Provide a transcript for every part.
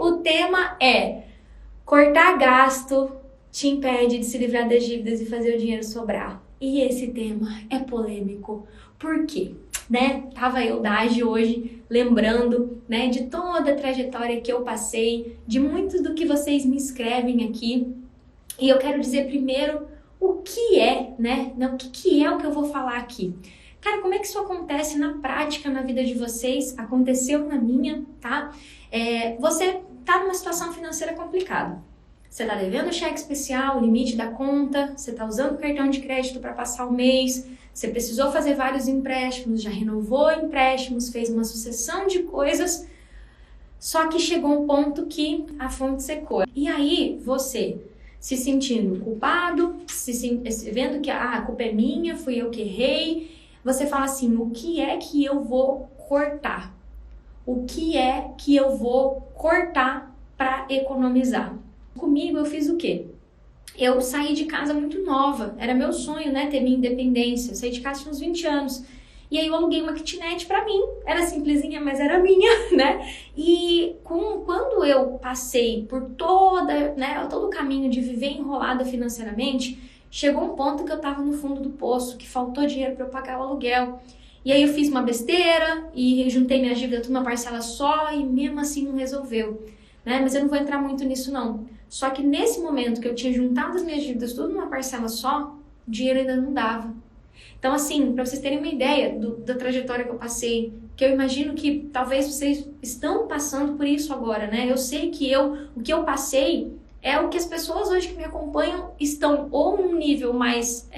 o tema é: cortar gasto te impede de se livrar das dívidas e fazer o dinheiro sobrar. E esse tema é polêmico. Por quê? Tava eu, Dagi, hoje lembrando, de toda a trajetória que eu passei, de muito do que vocês me escrevem aqui. E eu quero dizer primeiro o que é, o que é o que eu vou falar aqui. Cara, como é que isso acontece na prática, na vida de vocês? Aconteceu na minha, tá? Você tá numa situação financeira complicada. Você tá devendo cheque especial, o limite da conta, você tá usando cartão de crédito para passar o mês, você precisou fazer vários empréstimos, já renovou empréstimos, fez uma sucessão de coisas, só que chegou um ponto que a fonte secou. E aí, você se sentindo culpado, vendo que a culpa é minha, fui eu que errei, você fala assim: o que é que eu vou cortar? O que é que eu vou cortar para economizar? Comigo eu fiz o quê? Eu saí de casa muito nova, era meu sonho, ter minha independência. Eu saí de casa tinha uns 20 anos. E aí eu aluguei uma kitnet pra mim, era simplesinha, mas era minha, E quando eu passei por todo o caminho de viver enrolada financeiramente, chegou um ponto que eu tava no fundo do poço, que faltou dinheiro pra eu pagar o aluguel. E aí eu fiz uma besteira e juntei minha dívida tudo numa parcela só e mesmo assim não resolveu, Mas eu não vou entrar muito nisso não. Só que nesse momento que eu tinha juntado as minhas dívidas tudo numa parcela só, o dinheiro ainda não dava. Então, assim, para vocês terem uma ideia da trajetória que eu passei, que eu imagino que talvez vocês estão passando por isso agora, Eu sei que o que eu passei é o que as pessoas hoje que me acompanham estão ou num nível mais,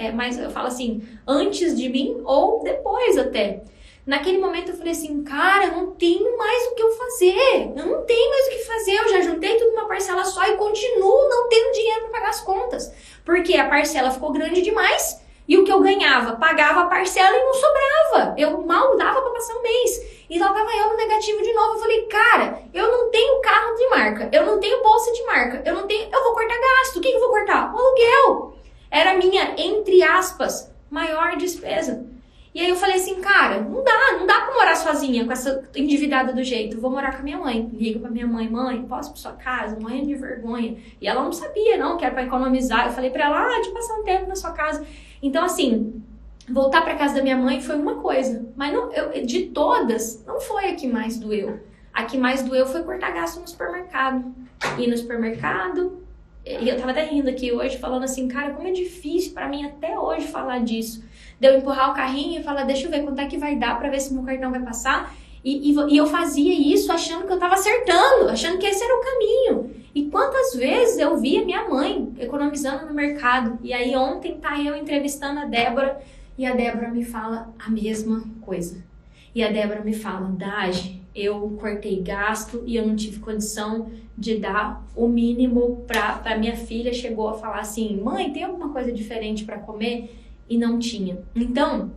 eu falo assim, antes de mim ou depois até. Naquele momento eu falei assim: cara, eu não tenho mais o que eu fazer, eu não tenho mais o que fazer, eu já juntei tudo numa parcela só e continuo não tendo dinheiro para pagar as contas, porque a parcela ficou grande demais e o que eu ganhava, pagava a parcela e não sobrava, eu mal dava para passar um mês, e lá tava eu no negativo de novo. Eu falei: cara, eu não tenho carro de marca, eu não tenho bolsa de marca, eu vou cortar gasto. O que eu vou cortar? O aluguel. Era a minha, entre aspas, maior despesa. E aí eu falei assim: cara, não dá pra morar sozinha com essa endividada do jeito. Eu vou morar com a minha mãe. Ligo pra minha mãe: mãe, posso ir pra sua casa? Mãe de vergonha. E ela não sabia, não, que era pra economizar. Eu falei pra ela: de passar um tempo na sua casa. Então, assim, voltar pra casa da minha mãe foi uma coisa. Mas de todas, não foi a que mais doeu. A que mais doeu foi cortar gasto no supermercado. Ir no supermercado. E eu tava até rindo aqui hoje, falando assim: cara, como é difícil pra mim até hoje falar disso. De eu empurrar o carrinho e falar: deixa eu ver quanto é que vai dar pra ver se meu cartão vai passar. E eu fazia isso achando que eu tava acertando, achando que esse era o caminho. E quantas vezes eu via minha mãe economizando no mercado. E aí ontem tá eu entrevistando a Débora e a Débora me fala a mesma coisa. E a Débora me fala: Dagi, eu cortei gasto e eu não tive condição de dar o mínimo pra minha filha. Chegou a falar assim: mãe, tem alguma coisa diferente pra comer? E não tinha. Então,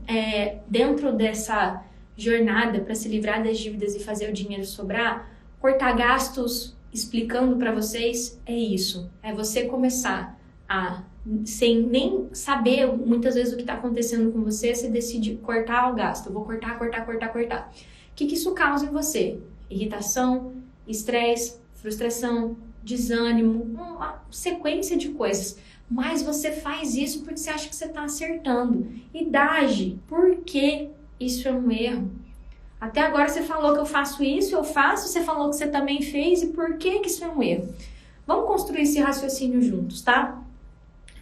dentro dessa jornada para se livrar das dívidas e fazer o dinheiro sobrar, cortar gastos, explicando para vocês, é isso. É você começar a, sem nem saber muitas vezes o que está acontecendo com você, você decide cortar o gasto. Eu vou cortar. O que isso causa em você? Irritação, estresse, frustração, desânimo, uma sequência de coisas. Mas você faz isso porque você acha que você está acertando. E Dagi, por que isso é um erro? Até agora você falou que eu faço isso, eu faço, você falou que você também fez, e por que isso é um erro? Vamos construir esse raciocínio juntos, tá?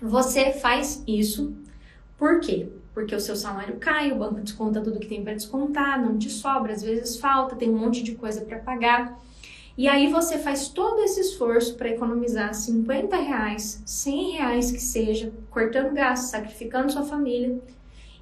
Você faz isso, por quê? Porque o seu salário cai, o banco desconta tudo que tem para descontar, não te sobra, às vezes falta, tem um monte de coisa para pagar. E aí você faz todo esse esforço para economizar R$50, R$100 que seja, cortando gastos, sacrificando sua família.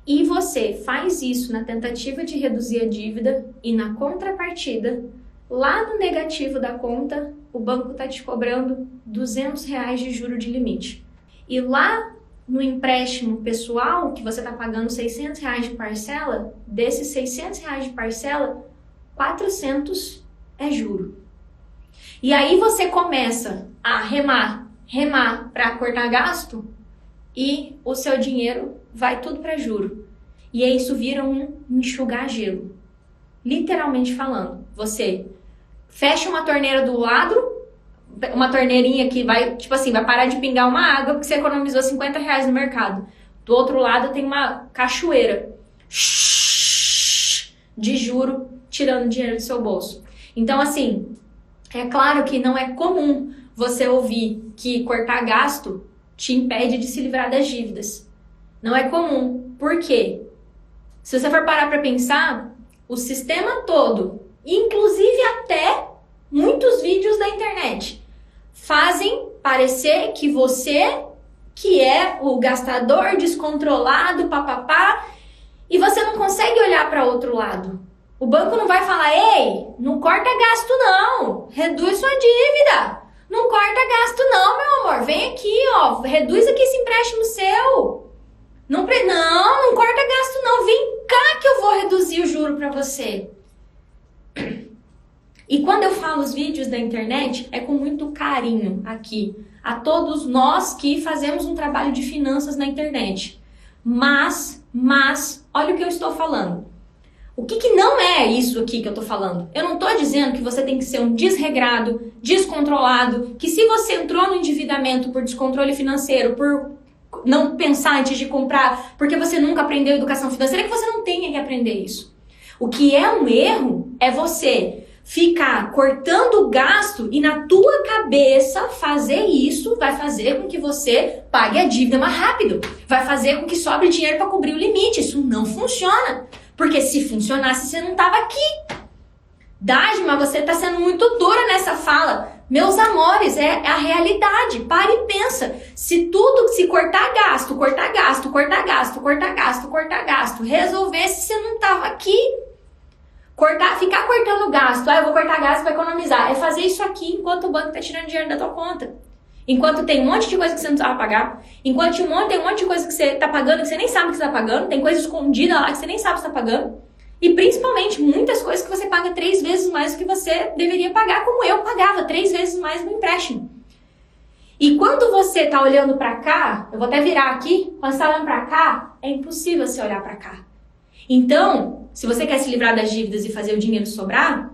E você faz isso na tentativa de reduzir a dívida e na contrapartida, lá no negativo da conta, o banco está te cobrando R$200 de juro de limite. E lá no empréstimo pessoal, que você está pagando R$600 de parcela, desses R$600 de parcela, 400 é juro. E aí você começa a remar para cortar gasto e o seu dinheiro vai tudo para juro. E aí isso vira um enxugar gelo. Literalmente falando, você fecha uma torneira do lado uma torneirinha que vai, tipo assim, vai parar de pingar uma água porque você economizou R$50 no mercado. Do outro lado tem uma cachoeira de juro tirando dinheiro do seu bolso. Então, assim, é claro que não é comum você ouvir que cortar gasto te impede de se livrar das dívidas. Não é comum. Por quê? Se você for parar para pensar, o sistema todo, inclusive até muitos vídeos da internet, fazem parecer que você, que é o gastador descontrolado, papapá, e você não consegue olhar para outro lado. O banco não vai falar, ei, não corta gasto não, reduz sua dívida. Não corta gasto não, meu amor, vem aqui, ó, reduz aqui esse empréstimo seu. Não corta gasto não, vem cá que eu vou reduzir o juro para você. E quando eu falo os vídeos da internet, é com muito carinho aqui, a todos nós que fazemos um trabalho de finanças na internet. Mas, olha o que eu estou falando. O que não é isso aqui que eu tô falando? Eu não tô dizendo que você tem que ser um desregrado, descontrolado, que se você entrou no endividamento por descontrole financeiro, por não pensar antes de comprar, porque você nunca aprendeu educação financeira, que você não tenha que aprender isso. O que é um erro é você ficar cortando o gasto e na tua cabeça fazer isso vai fazer com que você pague a dívida mais rápido. Vai fazer com que sobre dinheiro para cobrir o limite. Isso não funciona. Porque se funcionasse, você não tava aqui. Dagmar, você tá sendo muito dura nessa fala. Meus amores, é a realidade. Para e pensa. Se cortar gasto, resolvesse, você não tava aqui. Ficar cortando gasto. Eu vou cortar gasto para economizar. É fazer isso aqui enquanto o banco tá tirando dinheiro da tua conta. Enquanto tem um monte de coisa que você não precisava pagar. Enquanto tem um monte de coisa que você tá pagando que você nem sabe que você tá pagando. Tem coisa escondida lá que você nem sabe que você tá pagando. E principalmente muitas coisas que você paga 3 vezes mais do que você deveria pagar, como eu pagava 3 vezes mais no empréstimo. E quando você tá olhando pra cá, eu vou até virar aqui, quando você tá olhando pra cá, é impossível você olhar pra cá. Então, se você quer se livrar das dívidas e fazer o dinheiro sobrar,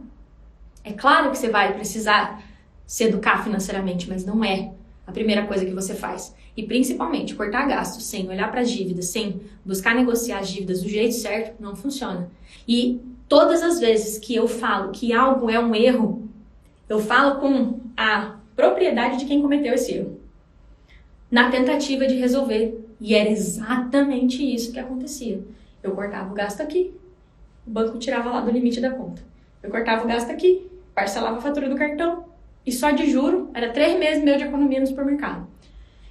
é claro que você vai precisar se educar financeiramente, mas não é a primeira coisa que você faz. E principalmente, cortar gastos sem olhar para as dívidas, sem buscar negociar as dívidas do jeito certo, não funciona. E todas as vezes que eu falo que algo é um erro, eu falo com a propriedade de quem cometeu esse erro. Na tentativa de resolver. E era exatamente isso que acontecia. Eu cortava o gasto aqui, o banco tirava lá do limite da conta. Eu cortava o gasto aqui, parcelava a fatura do cartão. E só de juro, era 3 meses meu de economia no supermercado.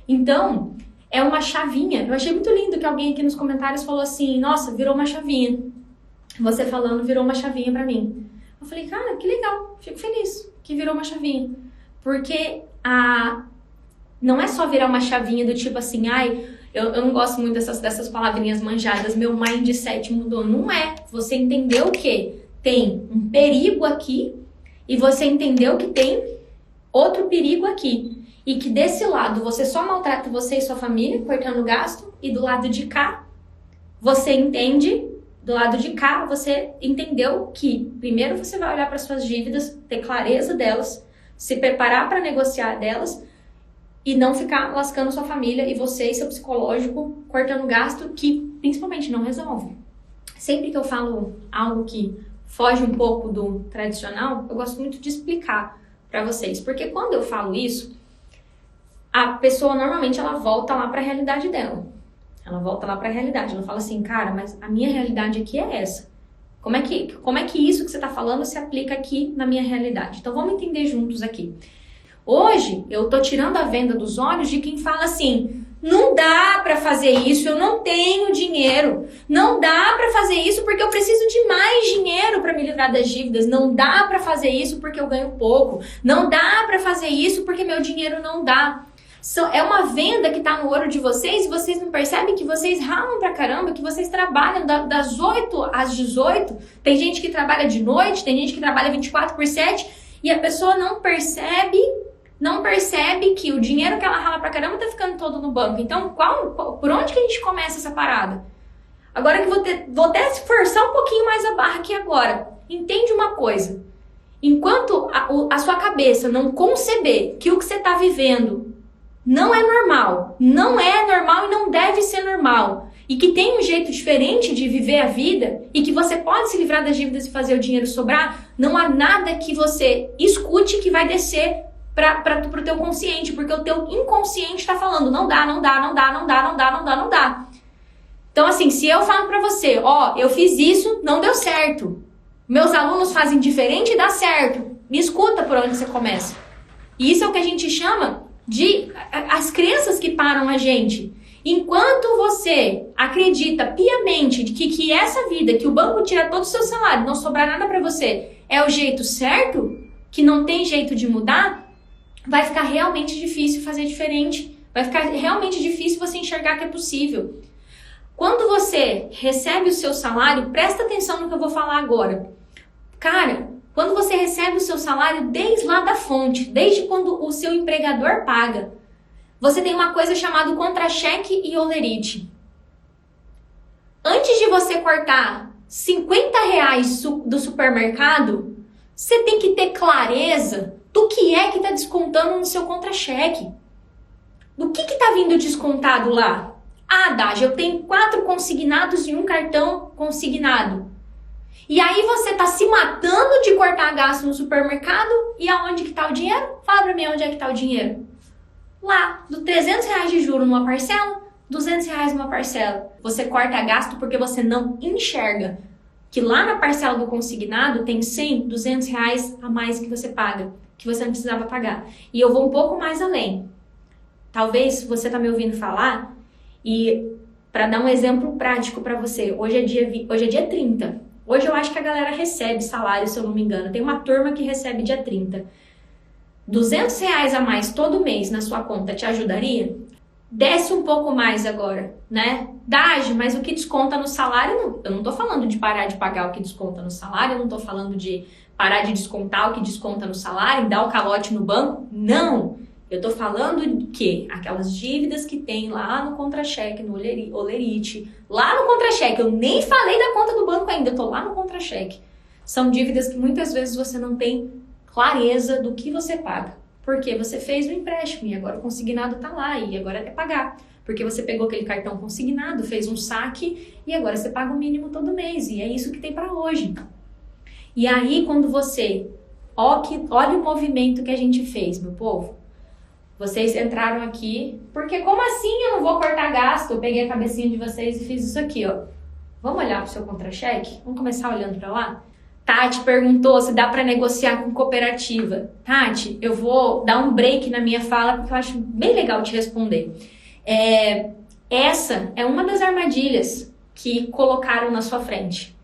Então, é uma chavinha. Eu achei muito lindo que alguém aqui nos comentários falou assim, nossa, virou uma chavinha. Você falando virou uma chavinha pra mim. Eu falei, cara, que legal, fico feliz que virou uma chavinha. Porque não é só virar uma chavinha do tipo assim, eu não gosto muito dessas palavrinhas manjadas, meu mindset mudou. Não é. Você entendeu que tem um perigo aqui e você entendeu que tem outro perigo aqui. E que desse lado você só maltrata você e sua família, cortando gasto, e do lado de cá, você entendeu que primeiro você vai olhar para suas dívidas, ter clareza delas, se preparar para negociar delas, e não ficar lascando sua família e você e seu psicológico cortando gasto que principalmente não resolve. Sempre que eu falo algo que foge um pouco do tradicional, eu gosto muito de explicar para vocês, porque quando eu falo isso, a pessoa normalmente ela volta lá para a realidade dela. Ela volta lá para a realidade, ela fala assim, cara, mas a minha realidade aqui é essa. Como é que isso que você está falando se aplica aqui na minha realidade? Então vamos entender juntos aqui. Hoje eu tô tirando a venda dos olhos de quem fala assim, não dá para fazer isso, eu não tenho dinheiro. Não dá para fazer isso porque eu preciso de mais dinheiro para me livrar das dívidas. Não dá para fazer isso porque eu ganho pouco. Não dá para fazer isso porque meu dinheiro não dá. É uma venda que tá no ouro de vocês e vocês não percebem que vocês ralam pra caramba, que vocês trabalham das 8 às 18. Tem gente que trabalha de noite, tem gente que trabalha 24/7 e a pessoa não percebe que o dinheiro que ela rala pra caramba tá ficando todo no banco. Então, por onde que a gente começa essa parada? Agora que vou até forçar um pouquinho mais a barra aqui agora. Entende uma coisa. Enquanto a sua cabeça não conceber que o que você está vivendo não é normal e não deve ser normal, e que tem um jeito diferente de viver a vida, e que você pode se livrar das dívidas e fazer o dinheiro sobrar, não há nada que você escute que vai descer pro teu consciente, porque o teu inconsciente está falando, não dá. Então, assim, se eu falo pra você, eu fiz isso, não deu certo. Meus alunos fazem diferente e dá certo. Me escuta por onde você começa. E isso é o que a gente chama de as crenças que param a gente. Enquanto você acredita piamente de que essa vida, que o banco tira todo o seu salário, não sobrar nada pra você, é o jeito certo, que não tem jeito de mudar, vai ficar realmente difícil fazer diferente. Vai ficar realmente difícil você enxergar que é possível. Quando você recebe o seu salário, presta atenção no que eu vou falar agora. Cara, quando você recebe o seu salário desde lá da fonte, desde quando o seu empregador paga, você tem uma coisa chamada contra-cheque e holerite. Antes de você cortar R$50 do supermercado, você tem que ter clareza do que é que está descontando no seu contra-cheque. Do que está vindo descontado lá? Ah, Daj, eu tenho 4 consignados e um cartão consignado. E aí você tá se matando de cortar gasto no supermercado, e aonde que tá o dinheiro? Fala pra mim onde é que tá o dinheiro. Lá, do R$300 de juro numa parcela, R$200 numa parcela. Você corta gasto porque você não enxerga que lá na parcela do consignado tem 100, R$200 a mais que você paga, que você não precisava pagar. E eu vou um pouco mais além. Talvez você tá me ouvindo falar, e para dar um exemplo prático para você, hoje é dia 30. Hoje eu acho que a galera recebe salário, se eu não me engano. Tem uma turma que recebe dia 30. R$200 a mais todo mês na sua conta te ajudaria? Desce um pouco mais agora, né? Daj, mas o que desconta no salário, eu não tô falando de parar de pagar o que desconta no salário, eu não tô falando de parar de descontar o que desconta no salário, dar o calote no banco. Não! Eu tô falando de que aquelas dívidas que tem lá no contra-cheque, no holerite, lá no contra-cheque, eu nem falei da conta do banco ainda, eu tô lá no contra-cheque. São dívidas que muitas vezes você não tem clareza do que você paga. Porque você fez o empréstimo e agora o consignado tá lá e agora quer pagar. Porque você pegou aquele cartão consignado, fez um saque e agora você paga o mínimo todo mês. E é isso que tem para hoje. E aí, quando você... Olha o movimento que a gente fez, meu povo. Vocês entraram aqui, porque como assim eu não vou cortar gasto? Eu peguei a cabecinha de vocês e fiz isso aqui, ó. Vamos olhar pro seu contra-cheque? Vamos começar olhando para lá? Tati perguntou se dá para negociar com cooperativa. Tati, eu vou dar um break na minha fala, porque eu acho bem legal te responder. Essa é uma das armadilhas que colocaram na sua frente.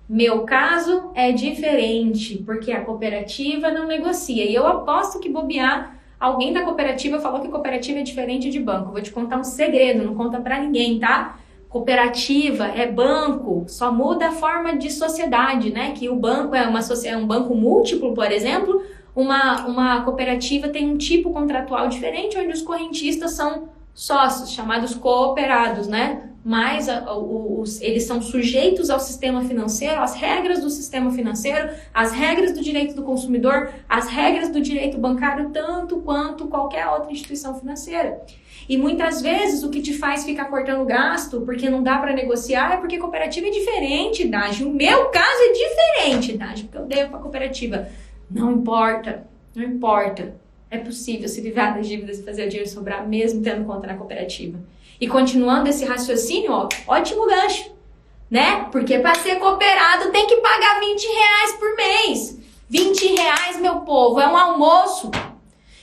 Meu caso é diferente, porque a cooperativa não negocia. E eu aposto que bobear... Alguém da cooperativa falou que cooperativa é diferente de banco. Vou te contar um segredo, não conta pra ninguém, tá? Cooperativa é banco, só muda a forma de sociedade, né? Que o banco é um banco múltiplo, por exemplo. Uma cooperativa tem um tipo contratual diferente, onde os correntistas são sócios, chamados cooperados, né? Mas eles são sujeitos ao sistema financeiro, às regras do sistema financeiro, às regras do direito do consumidor, às regras do direito bancário, tanto quanto qualquer outra instituição financeira. E muitas vezes o que te faz ficar cortando gasto, porque não dá para negociar, é porque cooperativa é diferente, Daj. O meu caso é diferente, Daj, porque eu devo para cooperativa. Não importa, não importa. É possível se livrar das dívidas e fazer o dinheiro sobrar, mesmo tendo conta na cooperativa. E continuando esse raciocínio, ó, ótimo gancho, né? Porque para ser cooperado tem que pagar R$20 por mês. R$20, meu povo, é um almoço.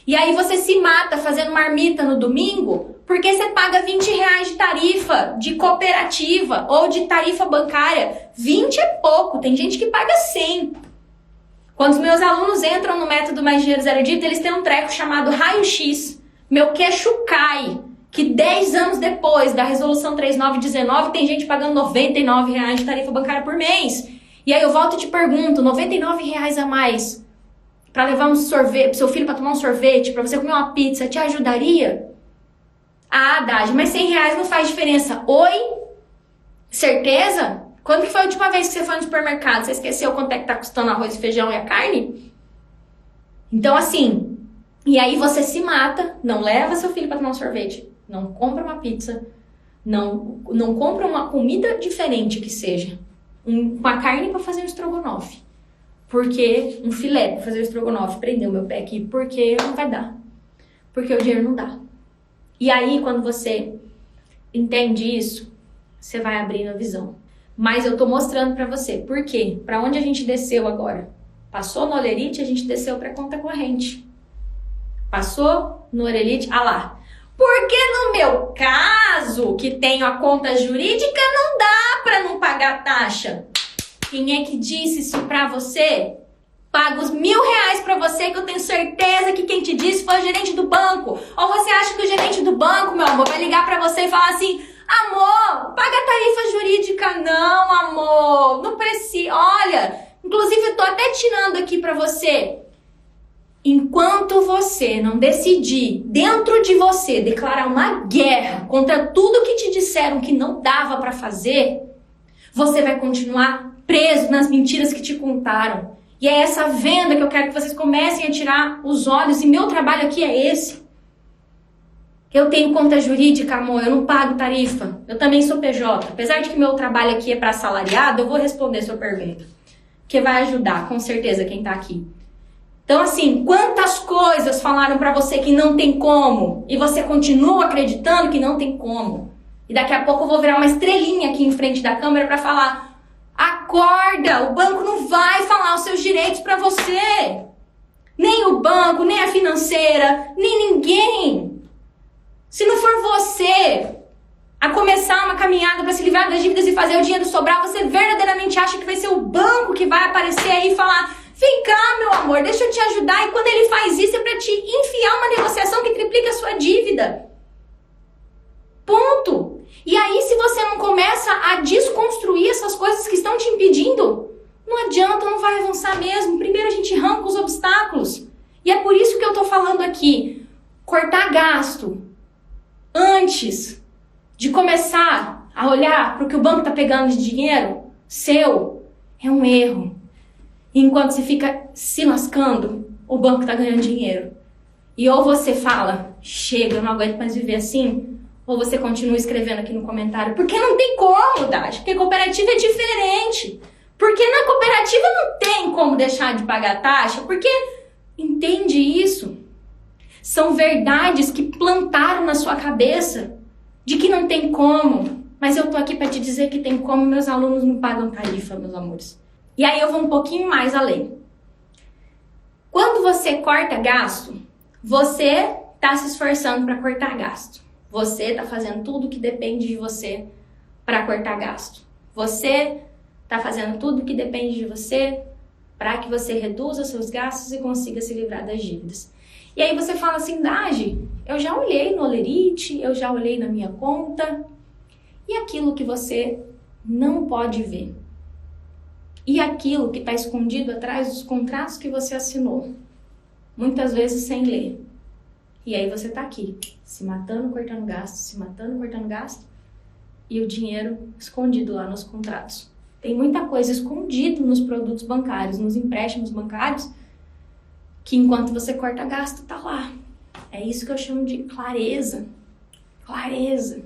E aí você se mata fazendo marmita no domingo porque você paga R$20 de tarifa de cooperativa ou de tarifa bancária. 20 é pouco, tem gente que paga 100. Quando os meus alunos entram no método Mais Dinheiro Zero Dívida, eles têm um treco chamado raio-x. Meu queixo cai. Que 10 anos depois da resolução 3919, tem gente pagando R$99 de tarifa bancária por mês. E aí eu volto e te pergunto, R$99 a mais para levar um sorvete, pro seu filho para tomar um sorvete, para você comer uma pizza, te ajudaria? Ah, Daj, mas R$100 não faz diferença. Oi? Certeza? Quando que foi a última vez que você foi no supermercado? Você esqueceu quanto é que tá custando arroz e feijão e a carne? Então, assim, e aí você se mata, não leva seu filho para tomar um sorvete, não compra uma pizza, não compra uma comida diferente que seja. Uma carne para fazer um estrogonofe. Porque um filé para fazer o estrogonofe, prendeu meu pé aqui, porque não vai dar. Porque o dinheiro não dá. E aí, quando você entende isso, você vai abrindo a visão. Mas eu tô mostrando pra você. Por quê? Pra onde a gente desceu agora? Passou no Olerite, a gente desceu pra conta corrente. Passou no Olerite, lá. Porque no meu caso, que tenho a conta jurídica, não dá pra não pagar taxa. Quem é que disse isso pra você? Pago os R$1.000 pra você, que eu tenho certeza que quem te disse foi o gerente do banco. Ou você acha que o gerente do banco, meu amor, vai ligar pra você e falar assim: amor, paga a tarifa jurídica. Não, amor, não precisa. Olha, inclusive eu tô até tirando aqui pra você. Enquanto você não decidir, dentro de você, declarar uma guerra contra tudo que te disseram que não dava pra fazer, você vai continuar preso nas mentiras que te contaram. E é essa venda que eu quero que vocês comecem a tirar os olhos. E meu trabalho aqui é esse. Eu tenho conta jurídica, amor, eu não pago tarifa. Eu também sou PJ. Apesar de que meu trabalho aqui é para assalariado, eu vou responder sua pergunta. Que vai ajudar, com certeza, quem tá aqui. Então, assim, quantas coisas falaram para você que não tem como, e você continua acreditando que não tem como. E daqui a pouco eu vou virar uma estrelinha aqui em frente da câmera para falar: acorda, o banco não vai falar os seus direitos para você. Nem o banco, nem a financeira, nem ninguém. Se não for você a começar uma caminhada para se livrar das dívidas e fazer o dinheiro sobrar, você verdadeiramente acha que vai ser o banco que vai aparecer aí e falar: vem cá, meu amor, deixa eu te ajudar. E quando ele faz isso é para te enfiar uma negociação que triplica a sua dívida. Ponto. E aí, se você não começa a desconstruir essas coisas que estão te impedindo, não adianta, não vai avançar mesmo. Primeiro a gente arranca os obstáculos. E é por isso que eu tô falando aqui. Cortar gasto antes de começar a olhar para o que o banco tá pegando de dinheiro seu é um erro. E enquanto você fica se lascando, o banco tá ganhando dinheiro. E ou você fala: chega, eu não aguento mais viver assim. Ou você continua escrevendo aqui no comentário: porque não tem como, Dade, porque cooperativa é diferente. Porque na cooperativa não tem como deixar de pagar taxa, porque entende isso. São verdades que plantaram na sua cabeça de que não tem como. Mas eu tô aqui para te dizer que tem como. Meus alunos não pagam tarifa, meus amores. E aí eu vou um pouquinho mais além. Quando você corta gasto, você tá se esforçando para cortar gasto. Você tá fazendo tudo que depende de você para cortar gasto. Você tá fazendo tudo que depende de você para que você reduza seus gastos e consiga se livrar das dívidas. E aí você fala assim: Dage, eu já olhei no Olerite, eu já olhei na minha conta. E aquilo que você não pode ver? E aquilo que está escondido atrás dos contratos que você assinou? Muitas vezes sem ler. E aí você tá aqui, se matando, cortando gasto, se matando, cortando gasto, e o dinheiro escondido lá nos contratos. Tem muita coisa escondida nos produtos bancários, nos empréstimos bancários, que enquanto você corta gasto, tá lá. É isso que eu chamo de clareza. Clareza.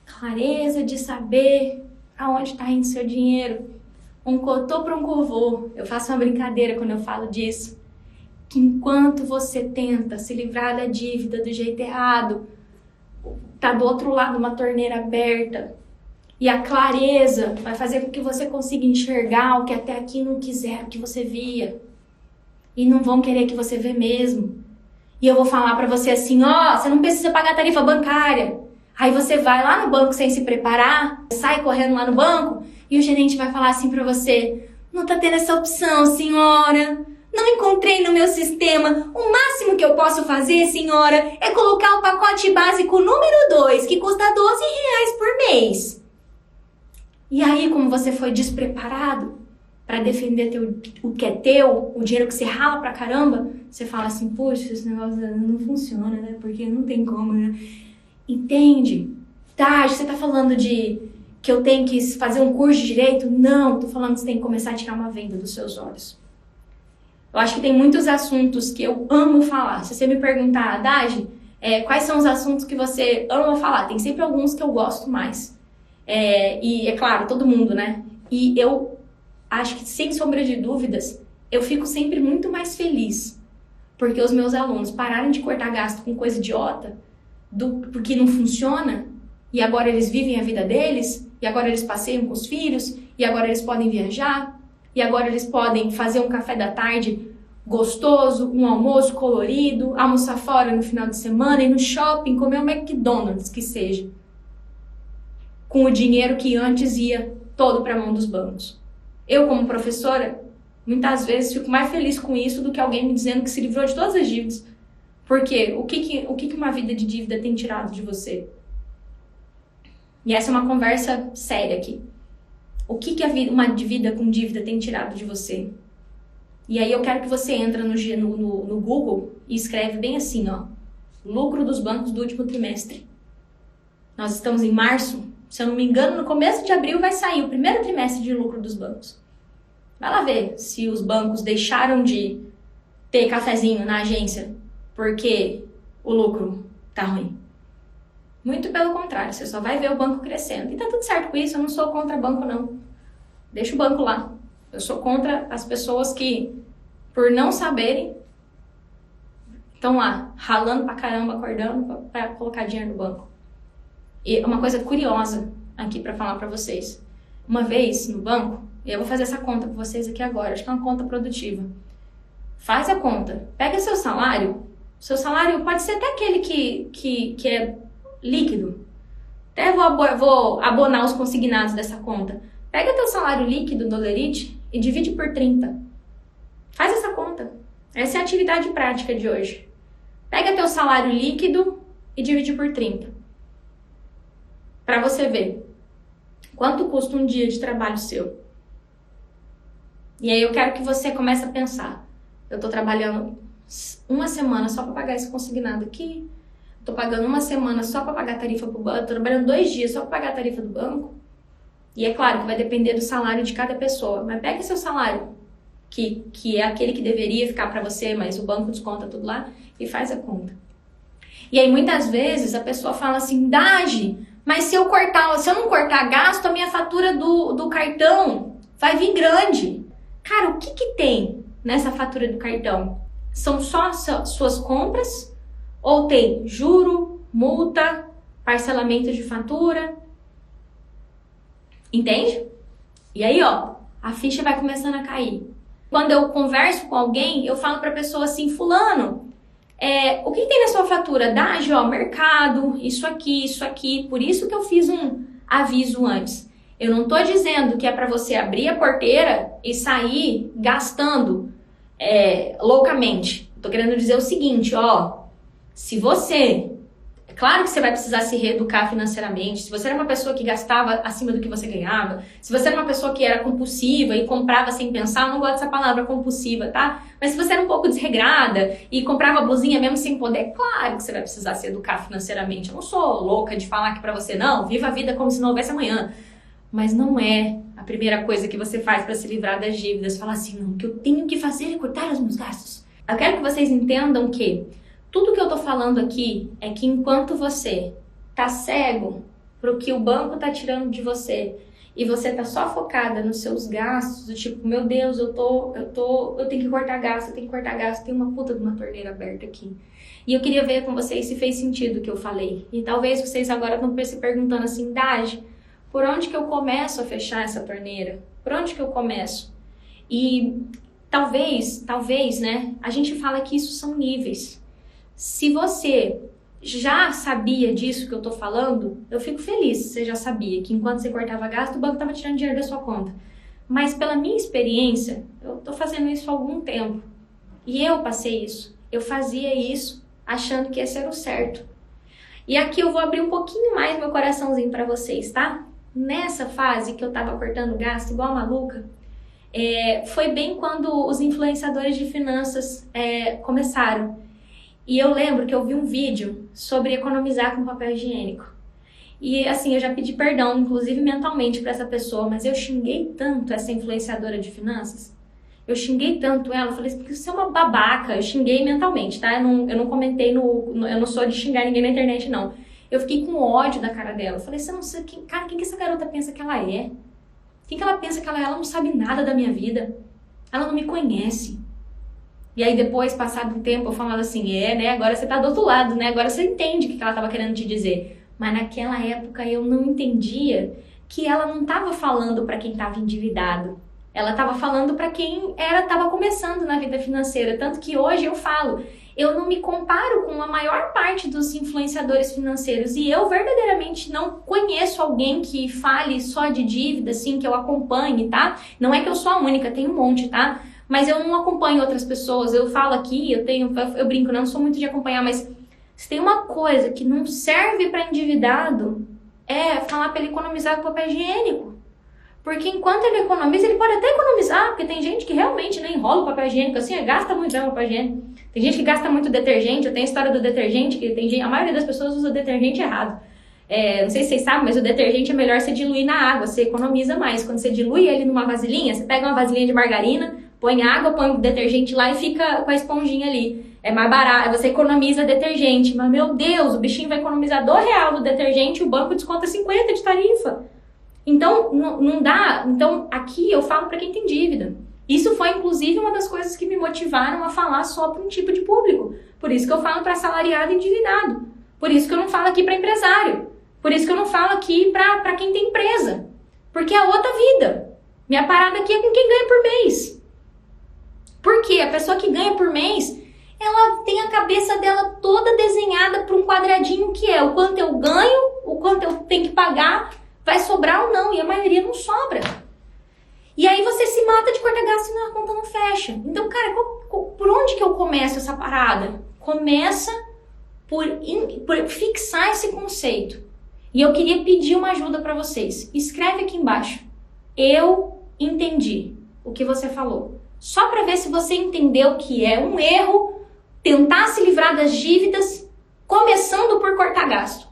Clareza de saber aonde está indo seu dinheiro. Um cotô para um covô. Eu faço uma brincadeira quando eu falo disso. Que enquanto você tenta se livrar da dívida do jeito errado, tá do outro lado uma torneira aberta, e a clareza vai fazer com que você consiga enxergar o que até aqui não quiseram que você via, e não vão querer que você vê mesmo. E eu vou falar pra você assim: ó, você não precisa pagar tarifa bancária. Aí você vai lá no banco sem se preparar, sai correndo lá no banco, e o gerente vai falar assim pra você: não tá tendo essa opção, senhora. Não encontrei no meu sistema. O máximo que eu posso fazer, senhora, é colocar o pacote básico número 2, que custa R$12 por mês. E aí, como você foi despreparado para defender o que é teu, o dinheiro que você rala pra caramba, você fala assim: puxa, esse negócio não funciona, né? Porque não tem como, né? Entende? Tá, você tá falando de que eu tenho que fazer um curso de direito? Não, tô falando que você tem que começar a tirar uma venda dos seus olhos. Eu acho que tem muitos assuntos que eu amo falar. Se você me perguntar, Dagi, quais são os assuntos que você ama falar? Tem sempre alguns que eu gosto mais. E é claro, todo mundo, né? E eu acho que, sem sombra de dúvidas, eu fico sempre muito mais feliz porque os meus alunos pararam de cortar gasto com coisa idiota, porque não funciona, e agora eles vivem a vida deles, e agora eles passeiam com os filhos, e agora eles podem viajar, e agora eles podem fazer um café da tarde gostoso, um almoço colorido, almoçar fora no final de semana, ir no shopping, comer um McDonald's, que seja, com o dinheiro que antes ia todo para a mão dos bancos. Eu, como professora, muitas vezes fico mais feliz com isso do que alguém me dizendo que se livrou de todas as dívidas. Porque o que uma vida de dívida tem tirado de você? E essa é uma conversa séria aqui. O que uma vida com dívida tem tirado de você? E aí eu quero que você entre no Google e escreve bem assim, ó. Lucro dos bancos do último trimestre. Nós estamos em março. Se eu não me engano, no começo de abril vai sair o primeiro trimestre de lucro dos bancos. Vai lá ver se os bancos deixaram de ter cafezinho na agência porque o lucro tá ruim. Muito pelo contrário, você só vai ver o banco crescendo. E tá tudo certo com isso, eu não sou contra banco, não. Deixa o banco lá. Eu sou contra as pessoas que, por não saberem, estão lá, ralando pra caramba, acordando pra colocar dinheiro no banco. E uma coisa curiosa aqui pra falar pra vocês. Uma vez no banco, e eu vou fazer essa conta pra vocês aqui agora, acho que é uma conta produtiva. Faz a conta, pega seu salário pode ser até aquele que é líquido. Até vou abonar os consignados dessa conta. Pega teu salário líquido do Lerite e divide por 30. Faz essa conta. Essa é a atividade prática de hoje. Pega teu salário líquido e divide por 30. Para você ver quanto custa um dia de trabalho seu. E aí eu quero que você comece a pensar. Eu tô trabalhando uma semana só para pagar esse consignado aqui. Tô pagando uma semana só para pagar a tarifa pro banco. Tô trabalhando 2 dias só para pagar a tarifa do banco. E é claro que vai depender do salário de cada pessoa. Mas pega seu salário, que é aquele que deveria ficar para você, mas o banco desconta tudo lá, e faz a conta. E aí muitas vezes a pessoa fala assim, Dagi, mas se eu não cortar gasto, a minha fatura do cartão vai vir grande. Cara, o que tem nessa fatura do cartão? São só suas compras? Ou tem juro, multa, parcelamento de fatura? Entende? E aí, ó, a ficha vai começando a cair. Quando eu converso com alguém, eu falo pra pessoa assim, fulano, o que tem na sua fatura? Dagi, ó, mercado, isso aqui. Por isso que eu fiz um aviso antes. Eu não tô dizendo que é pra você abrir a porteira e sair gastando loucamente. Tô querendo dizer o seguinte, ó, se você... É claro que você vai precisar se reeducar financeiramente. Se você era uma pessoa que gastava acima do que você ganhava, se você era uma pessoa que era compulsiva e comprava sem pensar, eu não gosto dessa palavra compulsiva, tá? Mas se você era um pouco desregrada e comprava blusinha mesmo sem poder, claro que você vai precisar se educar financeiramente. Eu não sou louca de falar aqui pra você, não, viva a vida como se não houvesse amanhã. Mas não é a primeira coisa que você faz para se livrar das dívidas. Falar assim, não, o que eu tenho que fazer é cortar os meus gastos. Eu quero que vocês entendam que tudo que eu tô falando aqui é que enquanto você tá cego pro que o banco tá tirando de você e você tá só focada nos seus gastos, do tipo, meu Deus, eu tenho que cortar gasto, tem uma puta de uma torneira aberta aqui. E eu queria ver com vocês se fez sentido o que eu falei. E talvez vocês agora estão se perguntando assim, Dagi, por onde que eu começo a fechar essa torneira? Por onde que eu começo? E talvez, né, a gente fala que isso são níveis. Se você já sabia disso que eu tô falando, eu fico feliz se você já sabia que enquanto você cortava gasto, o banco tava tirando dinheiro da sua conta. Mas pela minha experiência, eu tô fazendo isso há algum tempo. E eu passei isso. Eu fazia isso achando que esse era o certo. E aqui eu vou abrir um pouquinho mais meu coraçãozinho pra vocês, tá? Nessa fase que eu tava cortando gasto igual a maluca, foi bem quando os influenciadores de finanças começaram. E eu lembro que eu vi um vídeo sobre economizar com papel higiênico. E assim, eu já pedi perdão, inclusive mentalmente, para essa pessoa, mas eu xinguei tanto essa influenciadora de finanças Eu xinguei tanto ela, falei, porque você é uma babaca. Eu xinguei mentalmente, tá? Eu não comentei eu não sou de xingar ninguém na internet, não. Eu fiquei com ódio da cara dela. Eu falei, você não sei, cara, quem que essa garota pensa que ela é? Quem que ela pensa que ela não sabe nada da minha vida? Ela não me conhece. E aí depois, passado um tempo, eu falava assim, né? Agora você tá do outro lado, né? Agora você entende o que ela tava querendo te dizer. Mas naquela época eu não entendia que ela não tava falando para quem tava endividado. Ela estava falando para quem estava começando na vida financeira. Tanto que hoje eu falo, eu não me comparo com a maior parte dos influenciadores financeiros. E eu verdadeiramente não conheço alguém que fale só de dívida, assim, que eu acompanhe, tá? Não é que eu sou a única, tem um monte, tá? Mas eu não acompanho outras pessoas. Eu falo aqui, eu brinco, não sou muito de acompanhar, mas se tem uma coisa que não serve para endividado, é falar para ele economizar com papel higiênico. Porque enquanto ele economiza, ele pode até economizar, porque tem gente que realmente enrola o papel higiênico, assim, gasta muito papel higiênico. Tem gente que gasta muito detergente, eu tenho a história do detergente, que tem gente, a maioria das pessoas usa detergente errado. Não sei se vocês sabem, mas o detergente é melhor você diluir na água, você economiza mais. Quando você dilui ele numa vasilhinha, você pega uma vasilhinha de margarina, põe água, põe o detergente lá e fica com a esponjinha ali. É mais barato, você economiza detergente. Mas, meu Deus, o bichinho vai economizar R$2 no detergente e o banco desconta 50 de tarifa. Então, não dá. Então, aqui eu falo para quem tem dívida. Isso foi, inclusive, uma das coisas que me motivaram a falar só para um tipo de público. Por isso que eu falo para assalariado e endividado. Por isso que eu não falo aqui para empresário. Por isso que eu não falo aqui para quem tem empresa. Porque é outra vida. Minha parada aqui é com quem ganha por mês. Por quê? A pessoa que ganha por mês, ela tem a cabeça dela toda desenhada para um quadradinho que é o quanto eu ganho, o quanto eu tenho que pagar, vai sobrar ou não, e a maioria não sobra. E aí você se mata de cortar gasto e a conta não fecha. Então, cara, por onde que eu começo essa parada? Começa por fixar esse conceito. E eu queria pedir uma ajuda para vocês. Escreve aqui embaixo. Eu entendi o que você falou. Só para ver se você entendeu que é um erro tentar se livrar das dívidas, começando por cortar gasto.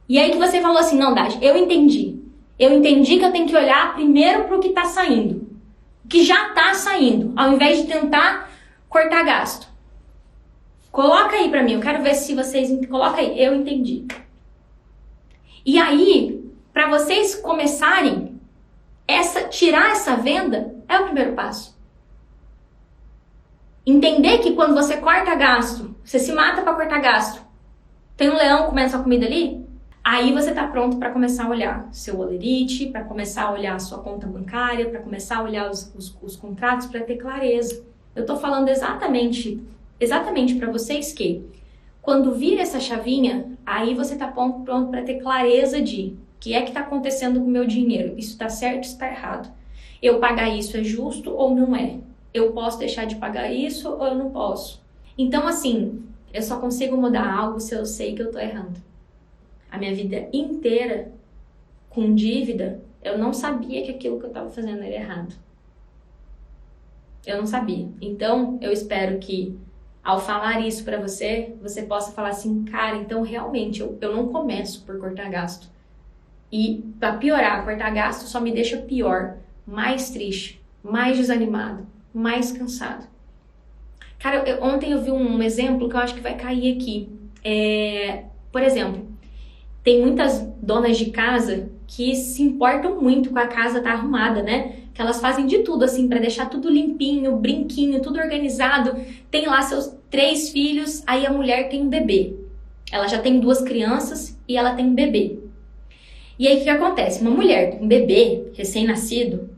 E aí que você falou assim, não, Dade, eu entendi. Eu entendi que eu tenho que olhar primeiro para o que está saindo. O que já está saindo, ao invés de tentar cortar gasto. Coloca aí para mim, eu quero ver se vocês... Coloca aí, eu entendi. E aí, para vocês começarem, tirar essa venda é o primeiro passo. Entender que quando você corta gasto, você se mata para cortar gasto. Tem um leão comendo sua comida ali? Aí você está pronto para começar a olhar seu Olerite, para começar a olhar a sua conta bancária, para começar a olhar os contratos, para ter clareza. Eu estou falando exatamente para vocês que quando vira essa chavinha, aí você está pronto para ter clareza de o que é que está acontecendo com o meu dinheiro. Isso está certo, isso está errado. Eu pagar isso é justo ou não é? Eu posso deixar de pagar isso ou eu não posso? Então, assim, eu só consigo mudar algo se eu sei que eu estou errando. A minha vida inteira, com dívida, eu não sabia que aquilo que eu estava fazendo era errado. Eu não sabia. Então, eu espero que, ao falar isso para você, você possa falar assim, cara, então realmente eu não começo por cortar gasto. E, para piorar, cortar gasto só me deixa pior, mais triste, mais desanimado, mais cansado. Cara, ontem eu vi um exemplo que eu acho que vai cair aqui. Por exemplo, tem muitas donas de casa que se importam muito com a casa estar arrumada, né? Que elas fazem de tudo, assim, para deixar tudo limpinho, brinquinho, tudo organizado. Tem lá seus 3 filhos, aí a mulher tem um bebê. Ela já tem 2 crianças e ela tem um bebê. E aí o que acontece? Uma mulher com um bebê recém-nascido,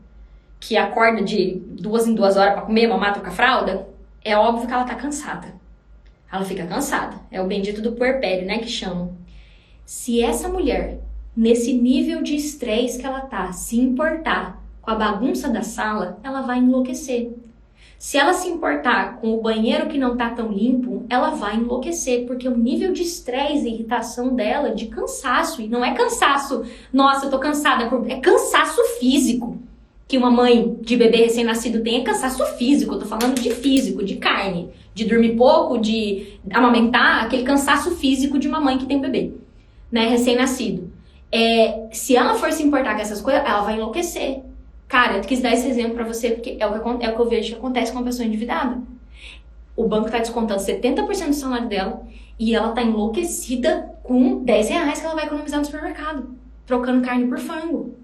que acorda de 2 em 2 horas para comer, mamar, trocar fralda, é óbvio que ela tá cansada. Ela fica cansada. É o bendito do puerpério, né, que chamam. Se essa mulher, nesse nível de estresse que ela tá, se importar com a bagunça da sala, ela vai enlouquecer. Se ela se importar com o banheiro que não tá tão limpo, ela vai enlouquecer, porque o nível de estresse e irritação dela, de cansaço, e não é cansaço, nossa, eu tô cansada, é cansaço físico. Que uma mãe de bebê recém-nascido tem é cansaço físico, eu tô falando de físico, de carne, de dormir pouco, de amamentar, aquele cansaço físico de uma mãe que tem bebê, né, recém-nascido. Se ela for se importar com essas coisas, ela vai enlouquecer. Cara, eu quis dar esse exemplo pra você, porque é o que eu vejo que acontece com uma pessoa endividada. O banco tá descontando 70% do salário dela e ela tá enlouquecida com R$ 10 que ela vai economizar no supermercado, trocando carne por frango.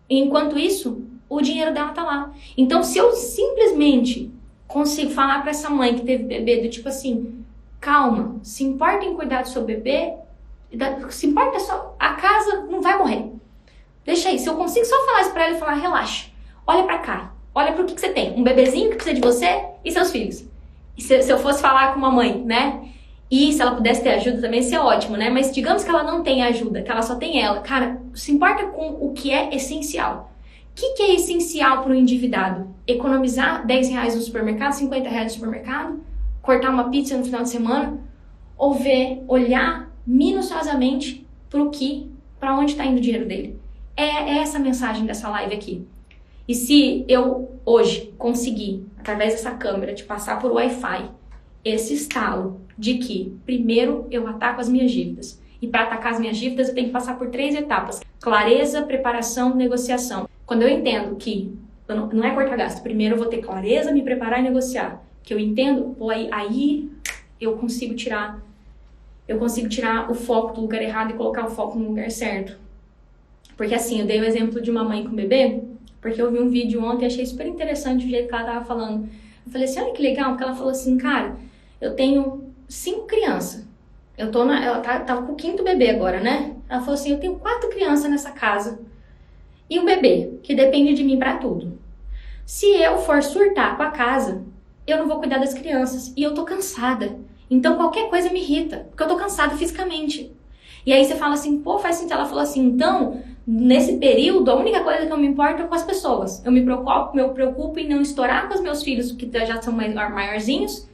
Enquanto isso, o dinheiro dela tá lá. Então, se eu simplesmente consigo falar pra essa mãe que teve bebê, do tipo assim, calma, se importa em cuidar do seu bebê, se importa só, a casa não vai morrer. Deixa aí, se eu consigo só falar isso pra ela e falar, relaxa, olha pra cá, olha pro que você tem, um bebezinho que precisa de você e seus filhos. E se eu fosse falar com uma mãe, né? E se ela pudesse ter ajuda também, isso é ótimo, né? Mas digamos que ela não tem ajuda, que ela só tem ela. Cara, se importa com o que é essencial. O que é essencial para o endividado? Economizar R$ 10 no supermercado, R$ 50 no supermercado? Cortar uma pizza no final de semana? Ou olhar minuciosamente para onde está indo o dinheiro dele? É essa a mensagem dessa live aqui. E se eu hoje conseguir, através dessa câmera, te passar por Wi-Fi, esse estalo de que, primeiro, eu ataco as minhas dívidas. E para atacar as minhas dívidas, eu tenho que passar por 3 etapas. Clareza, preparação, negociação. Quando eu entendo que não é cortar gasto, primeiro eu vou ter clareza, me preparar e negociar. Que eu entendo, pô, aí eu consigo tirar o foco do lugar errado e colocar o foco no lugar certo. Porque assim, eu dei o exemplo de uma mãe com bebê, porque eu vi um vídeo ontem e achei super interessante o jeito que ela tava falando. Eu falei assim, olha que legal, porque ela falou assim, cara, eu tenho 5 crianças. Ela tava com o 5º bebê agora, né? Ela falou assim, eu tenho 4 crianças nessa casa e um bebê, que depende de mim pra tudo. Se eu for surtar com a casa, eu não vou cuidar das crianças e eu tô cansada. Então qualquer coisa me irrita, porque eu tô cansada fisicamente. E aí você fala assim, pô, faz sentido. Ela falou assim, então, nesse período, a única coisa que eu me importo é com as pessoas. Eu me preocupo em não estourar com os meus filhos, que já são maiorzinhos,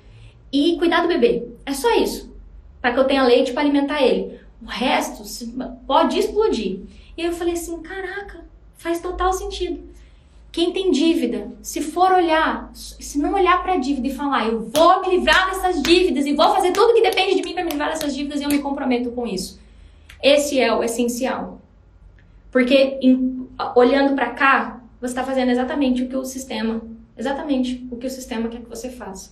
e cuidar do bebê. É só isso. Para que eu tenha leite para alimentar ele. O resto pode explodir. E aí eu falei assim, caraca, faz total sentido. Quem tem dívida, se não olhar para a dívida e falar, eu vou me livrar dessas dívidas e vou fazer tudo que depende de mim para me livrar dessas dívidas e eu me comprometo com isso. Esse é o essencial. Porque olhando para cá, você está fazendo exatamente o que o sistema quer que você faça.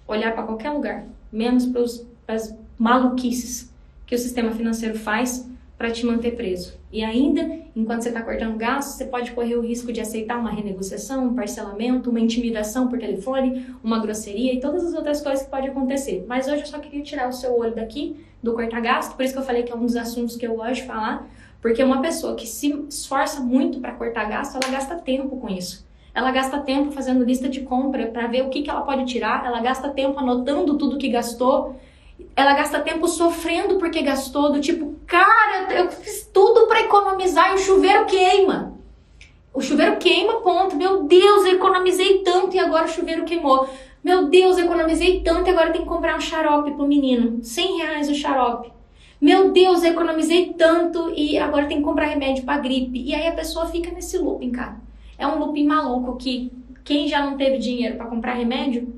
Olhar para qualquer lugar, menos para as maluquices que o sistema financeiro faz para te manter preso. E ainda, enquanto você está cortando gastos, você pode correr o risco de aceitar uma renegociação, um parcelamento, uma intimidação por telefone, uma grosseria e todas as outras coisas que podem acontecer. Mas hoje eu só queria tirar o seu olho daqui, do cortar gasto, por isso que eu falei que é um dos assuntos que eu gosto de falar, porque uma pessoa que se esforça muito para cortar gasto, ela gasta tempo com isso. Ela gasta tempo fazendo lista de compra para ver o que ela pode tirar, ela gasta tempo anotando tudo que gastou, ela gasta tempo sofrendo porque gastou, do tipo, cara, eu fiz tudo para economizar e o chuveiro queima. O chuveiro queima, ponto. Meu Deus, eu economizei tanto e agora o chuveiro queimou. Meu Deus, eu economizei tanto e agora tem que comprar um xarope pro menino. R$ 100 o xarope. Meu Deus, eu economizei tanto e agora tem que comprar remédio pra gripe. E aí a pessoa fica nesse looping, cara. É um looping maluco que quem já não teve dinheiro para comprar remédio,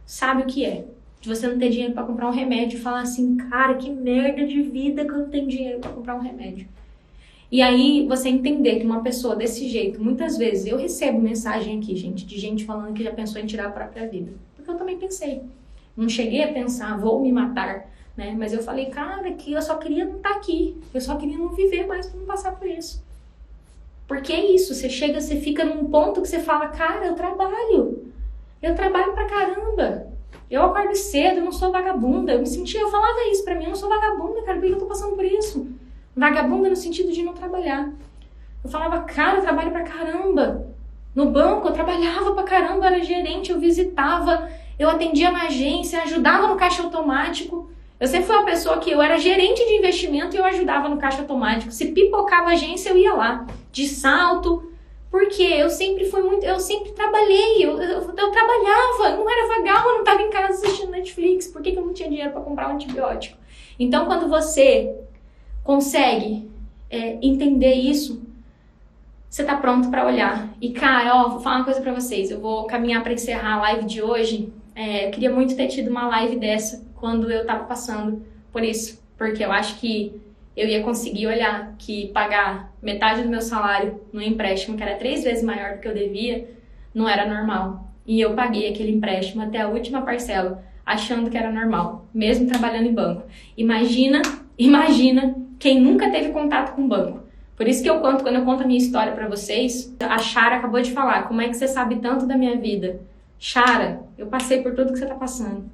sabe o que é. De você não ter dinheiro para comprar um remédio e falar assim, cara, que merda de vida que eu não tenho dinheiro para comprar um remédio. E aí você entender que uma pessoa desse jeito, muitas vezes eu recebo mensagem aqui, gente, de gente falando que já pensou em tirar a própria vida. Porque eu também pensei. Não cheguei a pensar, vou me matar, né? Mas eu falei, cara, que eu só queria não estar aqui. Eu só queria não viver mais para não passar por isso. Porque é isso, você fica num ponto que você fala, cara, eu trabalho pra caramba. Eu acordo cedo, eu não sou vagabunda. Eu falava isso pra mim, eu não sou vagabunda, cara, por que eu tô passando por isso? Vagabunda no sentido de não trabalhar. Eu falava, cara, eu trabalho pra caramba. No banco, eu trabalhava pra caramba, eu era gerente, eu visitava, eu atendia na agência, ajudava no caixa automático. Eu sempre fui uma pessoa que eu era gerente de investimento e eu ajudava no caixa automático. Se pipocava a agência, eu ia lá, de salto. Porque eu sempre trabalhei, eu trabalhava, não era vagabunda, eu não estava em casa assistindo Netflix, por que eu não tinha dinheiro para comprar um antibiótico? Então, quando você consegue entender isso, você tá pronto para olhar. E cara, vou falar uma coisa para vocês, eu vou caminhar para encerrar a live de hoje. Eu queria muito ter tido uma live dessa quando eu tava passando por isso, porque eu acho que eu ia conseguir olhar que pagar metade do meu salário no empréstimo, que era 3 vezes maior do que eu devia, não era normal. E eu paguei aquele empréstimo até a última parcela, achando que era normal, mesmo trabalhando em banco. Imagina quem nunca teve contato com banco. Por isso que quando eu conto a minha história pra vocês, a Chara acabou de falar, como é que você sabe tanto da minha vida? Chara, eu passei por tudo que você tá passando.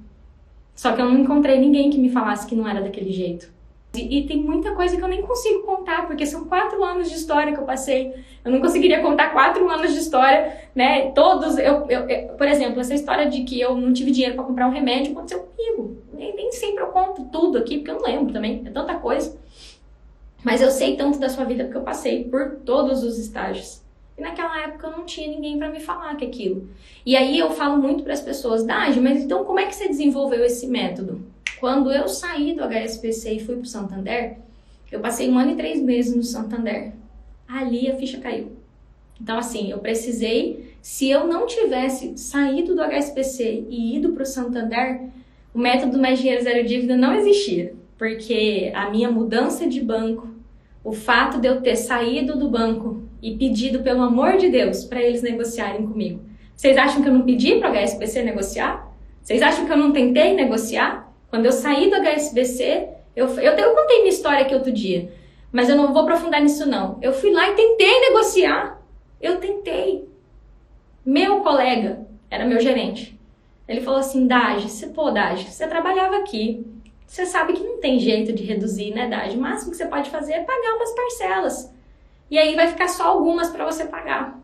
Só que eu não encontrei ninguém que me falasse que não era daquele jeito. E tem muita coisa que eu nem consigo contar, porque são 4 anos de história que eu passei. Eu não conseguiria contar 4 anos de história, né? Todos, por exemplo, essa história de que eu não tive dinheiro para comprar um remédio aconteceu comigo. Nem sempre eu conto tudo aqui, porque eu não lembro também, é tanta coisa. Mas eu sei tanto da sua vida porque eu passei por todos os estágios. E naquela época eu não tinha ninguém para me falar que aquilo. E aí eu falo muito para as pessoas, Dagi, mas então como é que você desenvolveu esse método? Quando eu saí do HSBC e fui pro Santander, eu passei 1 ano e 3 meses no Santander. Ali a ficha caiu. Então assim, eu precisei, se eu não tivesse saído do HSBC e ido pro Santander, o método Mais Dinheiro Zero Dívida não existia. Porque a minha mudança de banco, o fato de eu ter saído do banco e pedido, pelo amor de Deus, para eles negociarem comigo. Vocês acham que eu não pedi para o HSBC negociar? Vocês acham que eu não tentei negociar? Quando eu saí do HSBC, eu contei minha história aqui outro dia, mas eu não vou aprofundar nisso não. Eu fui lá e tentei negociar. Eu tentei. Meu colega, era meu gerente, ele falou assim, Dagi, você trabalhava aqui. Você sabe que não tem jeito de reduzir, né, Dagi? O máximo que você pode fazer é pagar umas parcelas. E aí vai ficar só algumas para você pagar.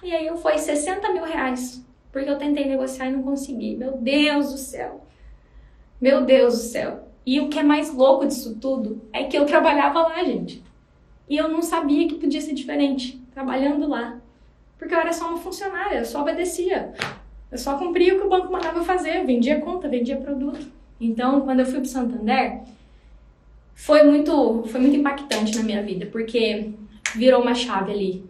E aí foi 60 mil reais. Porque eu tentei negociar e não consegui. Meu Deus do céu. Meu Deus do céu. E o que é mais louco disso tudo é que eu trabalhava lá, gente. E eu não sabia que podia ser diferente, trabalhando lá. Porque eu era só uma funcionária, eu só obedecia. Eu só cumpria o que o banco mandava fazer. Eu vendia conta, vendia produto. Então, quando eu fui pro Santander, foi muito impactante na minha vida, porque virou uma chave ali.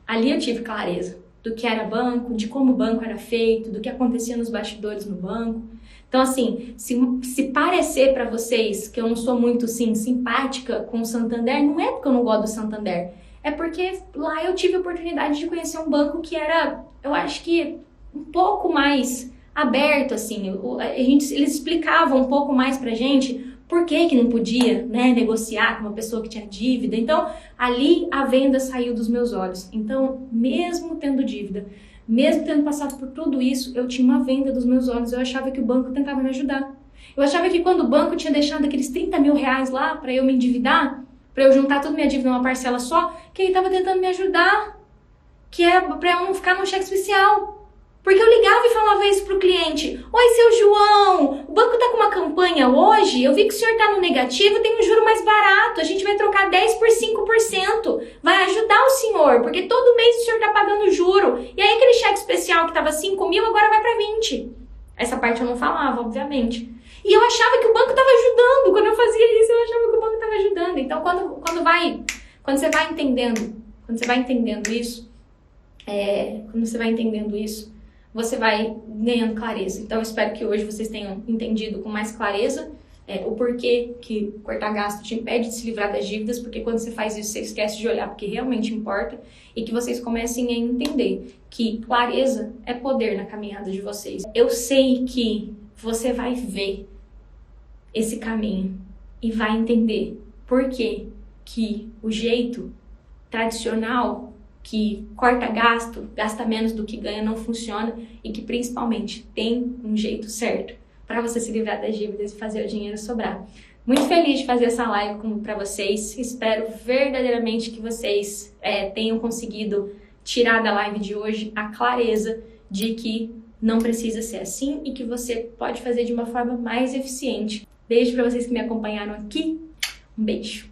Ali eu tive clareza do que era banco, de como o banco era feito, do que acontecia nos bastidores no banco. Então, assim, se parecer pra vocês que eu não sou muito, assim, simpática com o Santander, não é porque eu não gosto do Santander. É porque lá eu tive a oportunidade de conhecer um banco que era, eu acho que, um pouco mais aberto, assim, eles explicavam um pouco mais pra gente por que não podia, né, negociar com uma pessoa que tinha dívida. Então, ali a venda saiu dos meus olhos. Então, mesmo tendo dívida, mesmo tendo passado por tudo isso, eu tinha uma venda dos meus olhos. Eu achava que o banco tentava me ajudar. Eu achava que quando o banco tinha deixado aqueles 30 mil reais lá pra eu me endividar, pra eu juntar toda minha dívida numa parcela só, que ele tava tentando me ajudar, que é pra eu não ficar num cheque especial. Porque eu ligava e falava isso pro cliente. Oi, seu João, o banco tá com uma campanha hoje, eu vi que o senhor tá no negativo, tem um juro mais barato, a gente vai trocar 10 por 5%. Vai ajudar o senhor, porque todo mês o senhor tá pagando juro. E aí aquele cheque especial que tava 5 mil, agora vai pra 20. Essa parte eu não falava, obviamente. E eu achava que o banco tava ajudando. Quando eu fazia isso, eu achava que o banco tava ajudando. Então, quando você vai entendendo isso, você vai ganhando clareza. Então, eu espero que hoje vocês tenham entendido com mais clareza o porquê que cortar gasto te impede de se livrar das dívidas, porque quando você faz isso, você esquece de olhar porque realmente importa, e que vocês comecem a entender que clareza é poder na caminhada de vocês. Eu sei que você vai ver esse caminho e vai entender por que o jeito tradicional que corta gasto, gasta menos do que ganha, não funciona, e que principalmente tem um jeito certo para você se livrar das dívidas e fazer o dinheiro sobrar. Muito feliz de fazer essa live para vocês, espero verdadeiramente que vocês tenham conseguido tirar da live de hoje a clareza de que não precisa ser assim e que você pode fazer de uma forma mais eficiente. Beijo para vocês que me acompanharam aqui, um beijo!